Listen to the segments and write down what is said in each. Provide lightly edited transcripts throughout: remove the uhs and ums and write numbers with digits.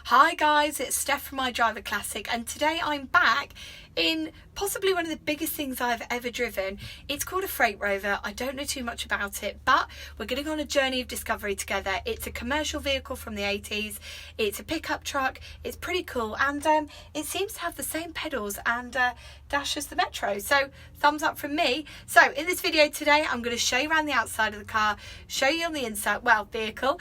Hi guys, it's Steph from IDRIVEACLASSIC, and today I'm back in possibly one of the biggest things I've ever driven. It's called a Freight Rover. I don't know too much about it, but we're going to go on a journey of discovery together. It's a commercial vehicle from the 80s. It's a pickup truck. It's pretty cool, and it seems to have the same pedals and dash as the Metro. So thumbs up from me. So in this video today, I'm going to show you around the outside of the car, show you on the inside, vehicle,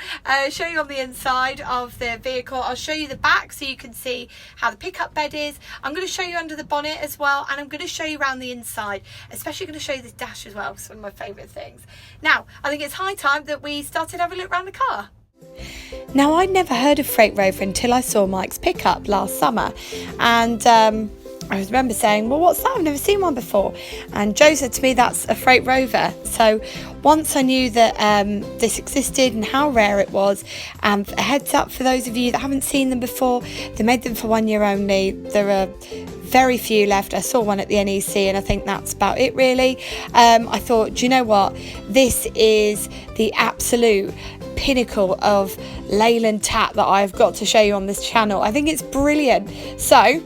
show you on the inside of the vehicle. I'll show you the back so you can see how the pickup bed is. I'm going to show you under the bonnet as well, and I'm going to show you around the inside, especially going to show you this dash as well. It's one of my favourite things. Now, I think it's high time that we started having a look around the car. Now, I'd never heard of Freight Rover until I saw Mike's pickup last summer, and I remember saying, well, what's that? I've never seen one before. And Joe said to me, that's a Freight Rover. So once I knew that this existed and how rare it was, and a heads up for those of you that haven't seen them before, they made them for 1 year only. There are very few left. I saw one at the NEC, and I think that's about it really. I thought, do you know what? This is the absolute pinnacle of Leyland tat that I've got to show you on this channel. I think it's brilliant. So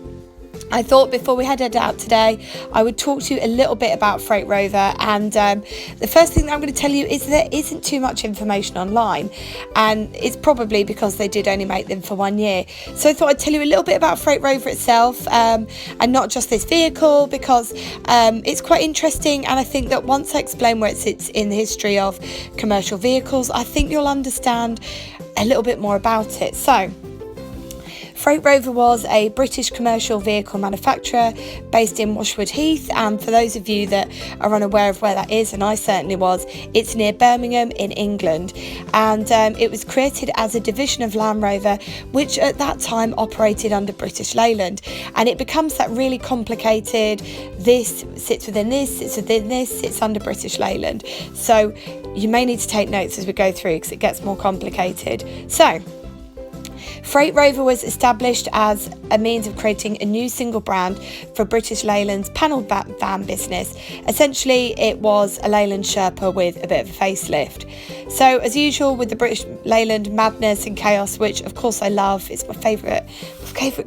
I thought before we headed out today, I would talk to you a little bit about Freight Rover, and the first thing that I'm going to tell you is there isn't too much information online, and it's probably because they did only make them for 1 year. So I thought I'd tell you a little bit about Freight Rover itself, and not just this vehicle, because it's quite interesting, and I think that once I explain where it sits in the history of commercial vehicles, I think you'll understand a little bit more about it. So Freight Rover was a British commercial vehicle manufacturer based in Washwood Heath, and for those of you that are unaware of where that is, and I certainly was, it's near Birmingham in England, and it was created as a division of Land Rover, which at that time operated under British Leyland, and it becomes that really complicated, this sits within this, sits within this, sits under British Leyland. So you may need to take notes as we go through because it gets more complicated. So Freight Rover was established as a means of creating a new single brand for British Leyland's panelled van business. Essentially, it was a Leyland Sherpa with a bit of a facelift. So, as usual with the British Leyland madness and chaos, which of course I love, it's my favourite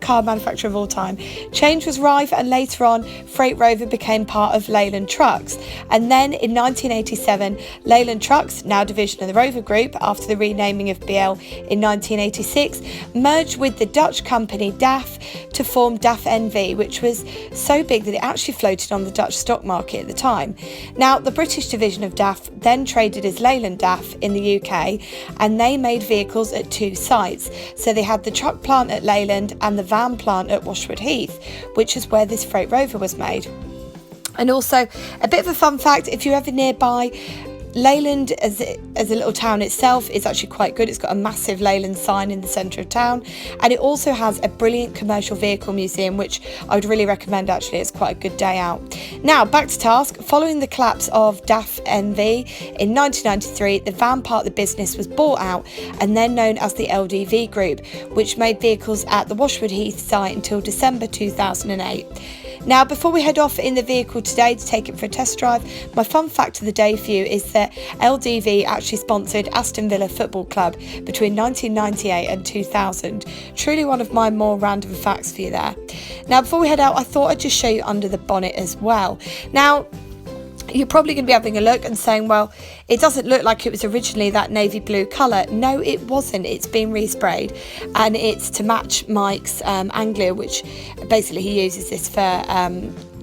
car manufacturer of all time, change was rife, and later on Freight Rover became part of Leyland Trucks. And then in 1987, Leyland Trucks, now division of the Rover Group after the renaming of BL in 1986, merged with the Dutch company DAF to form DAF NV, which was so big that it actually floated on the Dutch stock market at the time. Now, the British division of DAF then traded as Leyland DAF in the UK, and they made vehicles at two sites. So they had the truck plant at Leyland and the van plant at Washwood Heath, which is where this Freight Rover was made. And also, a bit of a fun fact, if you're ever nearby, Leyland as a little town itself is actually quite good. It's got a massive Leyland sign in the centre of town, and it also has a brilliant commercial vehicle museum, which I would really recommend actually. It's quite a good day out. Now back to task. Following the collapse of DAF NV in 1993, the van part of the business was bought out and then known as the LDV Group, which made vehicles at the Washwood Heath site until December 2008. Now, before we head off in the vehicle today to take it for a test drive, my fun fact of the day for you is that LDV actually sponsored Aston Villa Football Club between 1998 and 2000. Truly one of my more random facts for you there. Now, before we head out, I thought I'd just show you under the bonnet as well. Now, you're probably going to be having a look and saying, well, it doesn't look like it was originally that navy blue colour. No, it wasn't. It's been resprayed, and it's to match Mike's Anglia, which basically he uses this for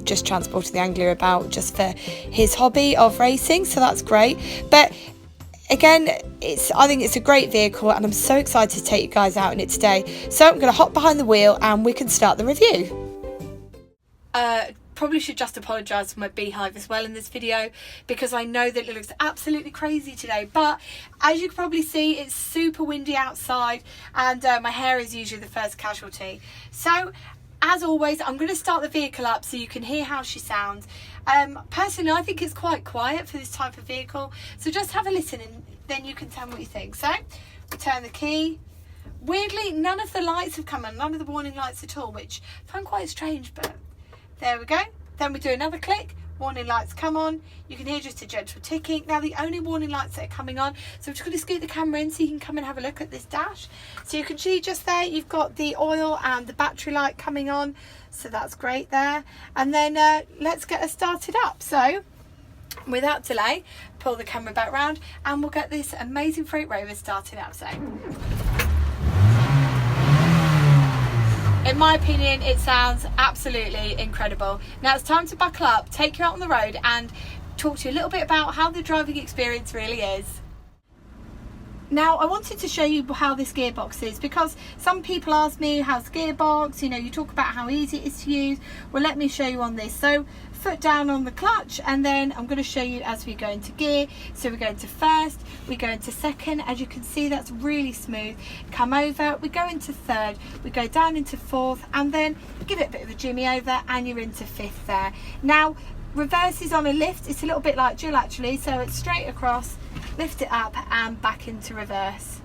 just transporting the Anglia about just for his hobby of racing. So that's great. But again, I think it's a great vehicle, and I'm so excited to take you guys out in it today. So I'm going to hop behind the wheel and we can start the review. Probably should just apologise for my beehive as well in this video, because I know that it looks absolutely crazy today, but as you can probably see, it's super windy outside, and my hair is usually the first casualty. So as always, I'm going to start the vehicle up so you can hear how she sounds. Personally, I think it's quite quiet for this type of vehicle, so just have a listen and then you can tell me what you think. So we turn the key. Weirdly, none of the lights have come on, none of the warning lights at all, which I find quite strange, but there we go. Then we do another click, warning lights come on. You can hear just a gentle ticking. Now the only warning lights that are coming on, so I'm just going to scoot the camera in so you can come and have a look at this dash. So you can see just there you've got the oil and the battery light coming on, so that's great there. And then let's get us started up. So without delay, pull the camera back round and we'll get this amazing Freight Rover started up. So in my opinion, it sounds absolutely incredible. Now it's time to buckle up, take you out on the road and talk to you a little bit about how the driving experience really is. Now I wanted to show you how this gearbox is, because some people ask me, how's the gearbox? You know, you talk about how easy it is to use. Well, let me show you on this. So foot down on the clutch, and then I'm going to show you as we go into gear. So we go into first, we go into second. As you can see, that's really smooth. Come over, we go into third, we go down into fourth, and then give it a bit of a jimmy over and you're into fifth there. Now reverse is on a lift. It's a little bit like dual actually, so it's straight across, lift it up and back into reverse.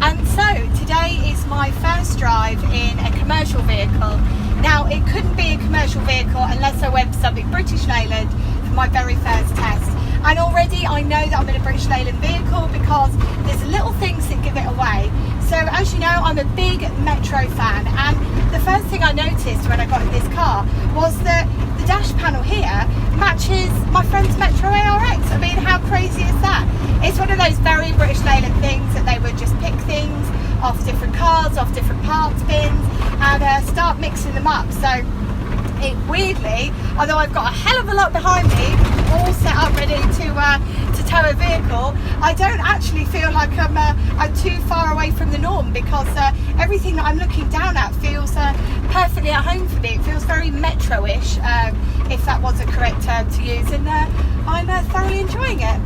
And so today is my first drive in a commercial vehicle. Now it couldn't be a commercial vehicle unless I went for something British Leyland for my very first test. And already I know that I'm in a British Leyland vehicle because there's little things that give it away. So as you know, I'm a big Metro fan, and the first thing I noticed when I got in this car was that the dash panel here matches my friend's Metro ARX. I mean, how crazy is that? It's one of those very British Leyland things that they would just pick things off different cars, off different parts bins, and start mixing them up. So it weirdly, although I've got a hell of a lot behind me, all set up ready to tow a vehicle, I don't actually feel like I'm too far away from the norm, because everything that I'm looking down at feels perfectly at home for me. It feels very Metro-ish, if that was a correct term to use, and I'm thoroughly enjoying it.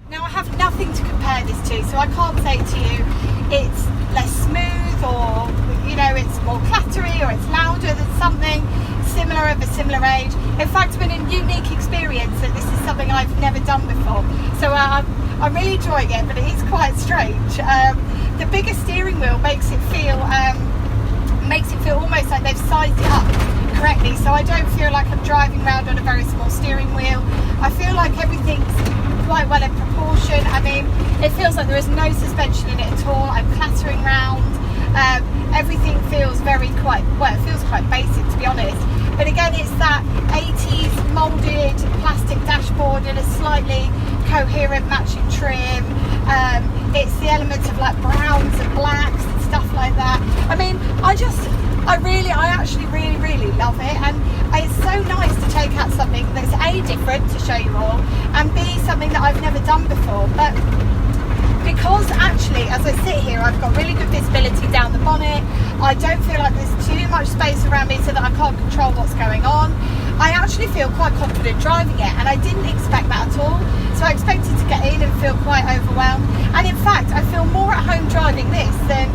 Now I have nothing to compare this to, so I can't say to you it's less smooth, or you know, it's more clattery, or it's louder than something similar of a similar age. In fact, it's been a unique experience, that this is something I've never done before. So I'm really enjoying it, but it is quite strange. The bigger steering wheel makes it feel almost like they've sized it up correctly. So I don't feel like I'm driving around on a very small steering wheel. I feel like everything's quite well in proportion. I mean, it feels like there is no suspension in it at all. I'm clattering around. Everything feels it feels quite basic, to be honest. But again, it's that 80s moulded plastic dashboard in a slightly coherent matching trim. It's the elements of like browns and blacks and stuff like that. I mean, I actually really love it, and it's so nice to take out something that's A, different to show you all, and B, something that I've never done before. But because actually, as I sit here, I've got really good visibility down the bonnet. I don't feel like there's too much space around me so that I can't control what's going on. I actually feel quite confident driving it, and I didn't expect that at all. So I expected to get in and feel quite overwhelmed. And in fact, I feel more at home driving this than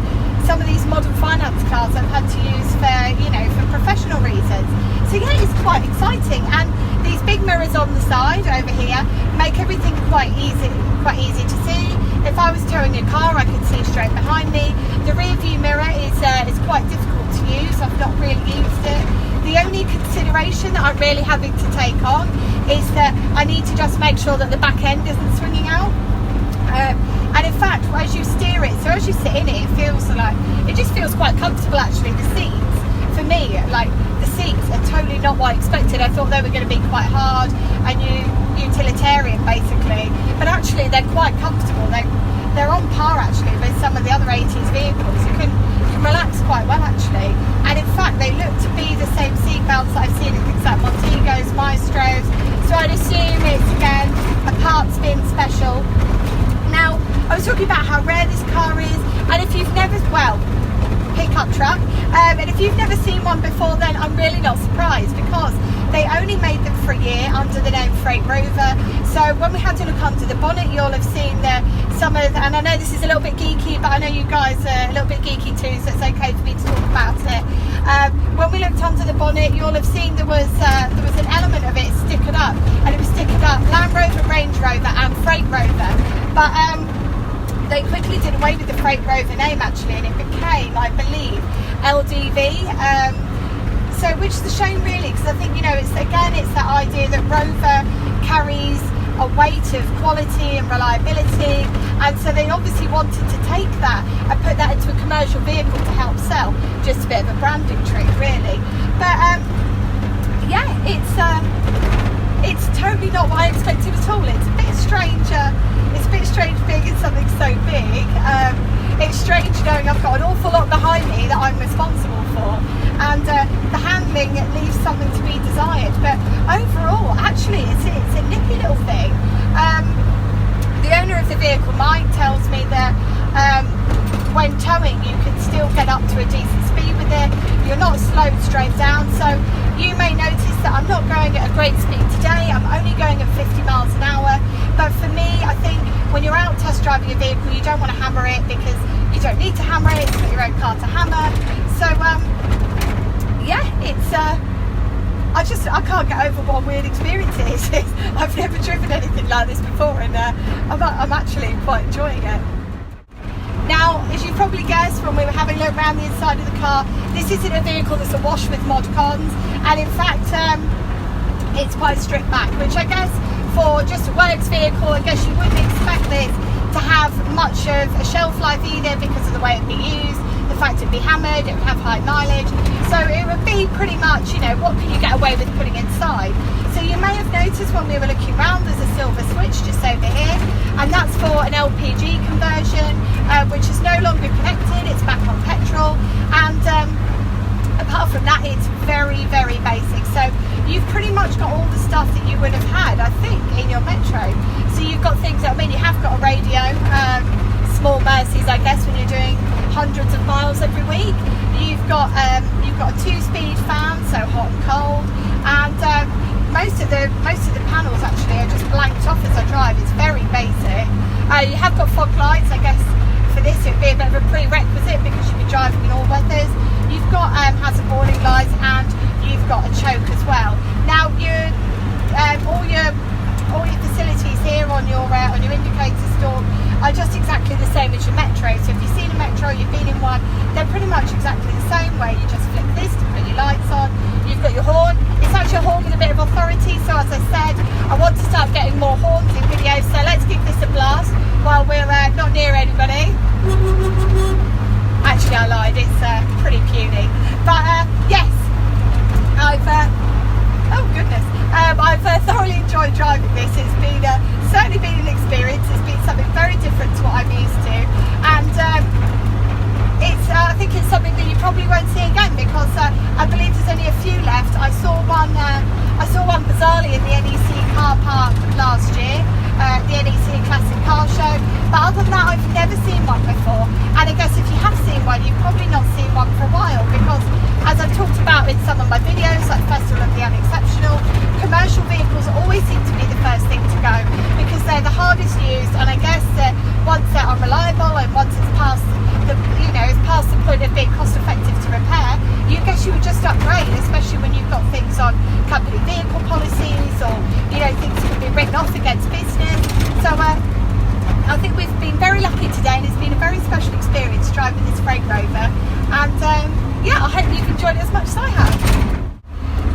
some of these modern finance cars I've had to use for, you know, for professional reasons. So yeah, it's quite exciting. And these big mirrors on the side over here make everything quite easy to see. If I was towing a car, I could see straight behind me. The rear view mirror is quite difficult to use. I've not really used it. The only consideration that I'm really having to take on is that I need to just make sure that the back end isn't swinging out. And in fact, as you steer it, so as you sit in it, it just feels quite comfortable actually. The seats, for me, like the seats are totally not what I expected. I thought they were going to be quite hard and utilitarian basically, but actually they're quite comfortable. They're on par actually with some of the other 80s vehicles. You can relax quite well actually, and in fact they look to be the same seat belts that I've seen in things like Montegos, Maestros, so I'd assume it's again a parts bin special. Now I was talking about how rare this car is, and if you've never, pickup truck, and if you've never seen one before, then I'm really not surprised, because they only made them for a year under the name Freight Rover. So when we had to look under the bonnet, you'll have seen and I know this is a little bit geeky, but I know you guys are a little bit geeky too, so it's okay for me to talk about it. When we looked under the bonnet, you'll have seen there was an element of it stickered up, and it was stickered up Land Rover, Range Rover and Freight Rover. But they quickly did away with the Freight Rover name actually, and it became, I believe, LDV. So, which is a shame really, because I think, you know, it's that idea that Rover carries a weight of quality and reliability, and so they obviously wanted to take that and put that into a commercial vehicle to help sell. Just a bit of a branding trick really. But yeah, it's totally not what I expected at all. It's a bit strange. It's a bit strange being in something so big. It's strange knowing I've got an awful lot behind me that I'm responsible for, and the handling leaves something to be desired. But overall, actually, it's a nippy little thing. The owner of the vehicle, Mike, tells me that when towing, you can still get up to a decent speed with it. You're not slowed straight down, so you may notice that I'm not going at a great speed today. I'm only going at 50 miles an hour. But for me, I think when you're out test driving a vehicle, you don't want to hammer it, because you don't need to hammer it. It's not your own car to hammer. So yeah, it's I can't get over what a weird experience it is. I've never driven anything like this before, and I'm actually quite enjoying it. Now, as you probably guessed when we were having a look around the inside of the car, this isn't a vehicle that's awash with mod cons, and in fact it's quite stripped back, which I guess for just a works vehicle, I guess you wouldn't expect this to have much of a shelf life either, because of the way it'd be used, the fact it'd be hammered, it would have high mileage, so it would be pretty much, you know, what can you get away with putting inside. So you may have noticed when we were looking around, there's a silver switch just over here, and that's for an LPG conversion, which is no longer connected, it's back on petrol, and apart from that, it's very, very basic. So you've pretty much got all the stuff that you would have had, I think, in your Metro. So you've got things that, I mean, you have got a radio, small mercies, I guess, when you're doing hundreds of miles every week. You've got a 2-speed fan, so hot and cold, and most of the panels actually are just blanked off as I drive. It's very basic. You have got fog lights. I guess for this it would be a bit of a prerequisite, because you'll be driving in all weathers. You've got hazard warning lights, and you've got a choke as well. Now all your facilities here on your indicator store are just exactly the same as your Metro. So if you've seen a Metro, you've been in one, they're pretty much exactly the same way. You just flip this to put your lights on. You've got your horn. It's actually a horn with a bit of authority, so as I said, I want to start getting more horns in videos, so let's give this a blast while we're not near anybody. Actually, I lied, it's pretty puny. But yes, I've thoroughly enjoyed driving this. It's been certainly been an experience. It's been something very different to what I'm used to, and I think it's something that you probably won't see again, because I believe there's only a few left. I saw one bizarrely in the NEC car park last year, the NEC Classic Car Show, but other than that I've never seen one before. And I guess if you have seen one, you've probably not seen one for a while, because as I've talked about in some of my videos, like Festival of the Unexceptional, commercial vehicles always seem to be the first thing to go, because they're the hardest used, and I guess that once they're unreliable and once it's past the point of being cost effective to repair, you would just upgrade, especially when you've got things on company vehicle policies, or things that can be written off against business. So I think we've been very lucky today, and it's been a very special experience driving this Freight Rover, and yeah, I hope you've enjoyed it as much as I have.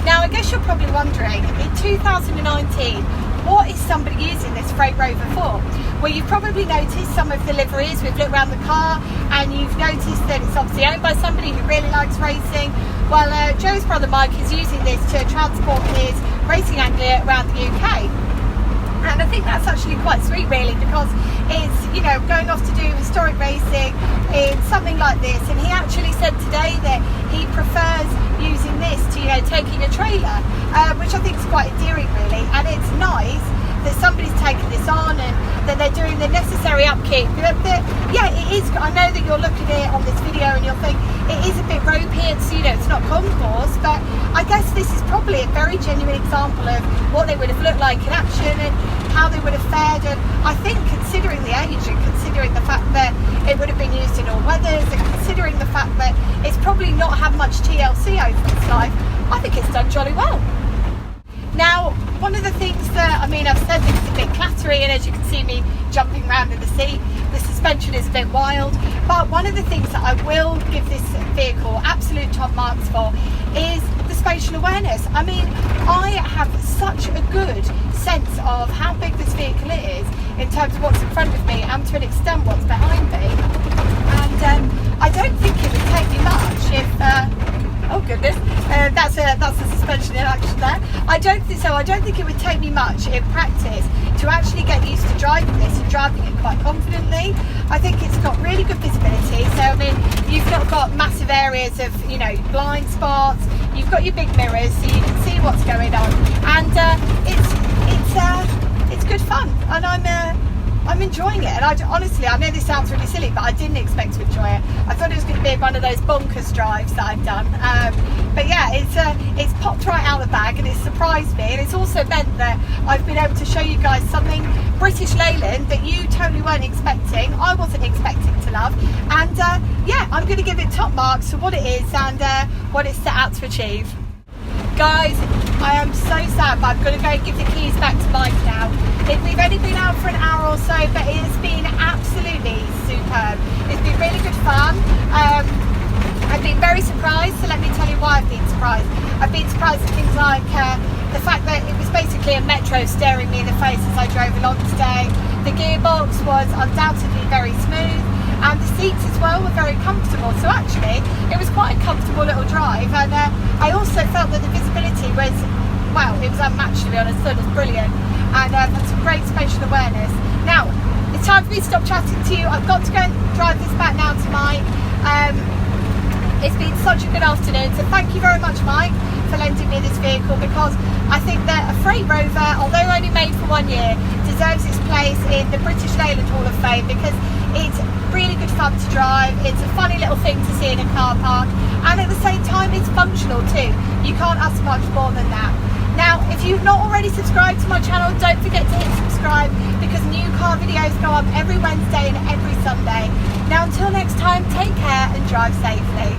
Now I guess you're probably wondering, in 2019, what is somebody using this Freight Rover for? Well, you've probably noticed some of the liveries. We've looked around the car, and you've noticed that it's obviously owned by somebody who really likes racing. Well, Joe's brother Mike is using this to transport his racing Anglia around the UK. And I think that's actually quite sweet, really, because it's, going off to do historic racing in something like this. And he actually said today that he prefers using this to, taking a trailer, which I think is quite endearing, really. And it's nice that somebody's taken this on, and that they're doing the necessary upkeep. Yeah, it is. I know that you're looking at it on this video and you'll think it is a bit ropey. It's not concourse, but I guess this is probably a very genuine example of what they would have looked like in action and how they would have fared. And I think, considering the age and considering the fact that it would have been used in all weathers, and considering the fact that it's probably not had much TLC over its life, I think it's done jolly well. Now, one of the things that, I've said this is a bit clattery, and as you can see me jumping around in the seat, the suspension is a bit wild, but one of the things that I will give this vehicle absolute top marks for is the spatial awareness. I mean, I have such a good sense of how big this vehicle is in terms of what's in front of me and to an extent what's behind me. And I don't think it would take me much if oh goodness, that's a suspension in action there. I don't think it would take me much in practice to actually get used to driving this and driving it quite confidently. I think it's got really good visibility. So I mean, you've not got massive areas of, you know, blind spots. You've got your big mirrors, so you can see what's going on, and it's good fun, and I'm enjoying it. And honestly, I know this sounds really silly, but I didn't expect to enjoy it. I thought it was going to be one of those bonkers drives that I've done. But yeah, it's popped right out of the bag, and it's surprised me. And it's also meant that I've been able to show you guys something British Leyland that you totally weren't expecting. I wasn't expecting to love. And yeah, I'm going to give it top marks for what it is and what it's set out to achieve. Guys, I am so sad, but I'm going to go and give the keys back to Mike now. We've only been out for an hour or so, but it has been absolutely superb. It's been really good fun. I've been very surprised, so let me tell you why I've been surprised. I've been surprised at things like the fact that it was basically a metro staring me in the face as I drove along today. The gearbox was undoubtedly very smooth, and the seats as well were very comfortable. So actually, it was quite a comfortable little drive, and I also felt that the visibility was, well, it was unmatched, to be honest. So it was brilliant, and had some great spatial awareness. Now, it's time for me to stop chatting to you. I've got to go and drive this back now to Mike. It's been such a good afternoon, so thank you very much, Mike, for lending me this vehicle, because I think that a Freight Rover, although only made for 1 year, deserves its place in the British Leyland Hall of Fame, because it's really good fun to drive. It's a funny little thing to see in a car park, and at the same time it's functional too. You can't ask much more than that. Now, if you've not already subscribed to my channel, don't forget to hit subscribe, because new car videos go up every Wednesday and every Sunday. Now, until next time, take care and drive safely.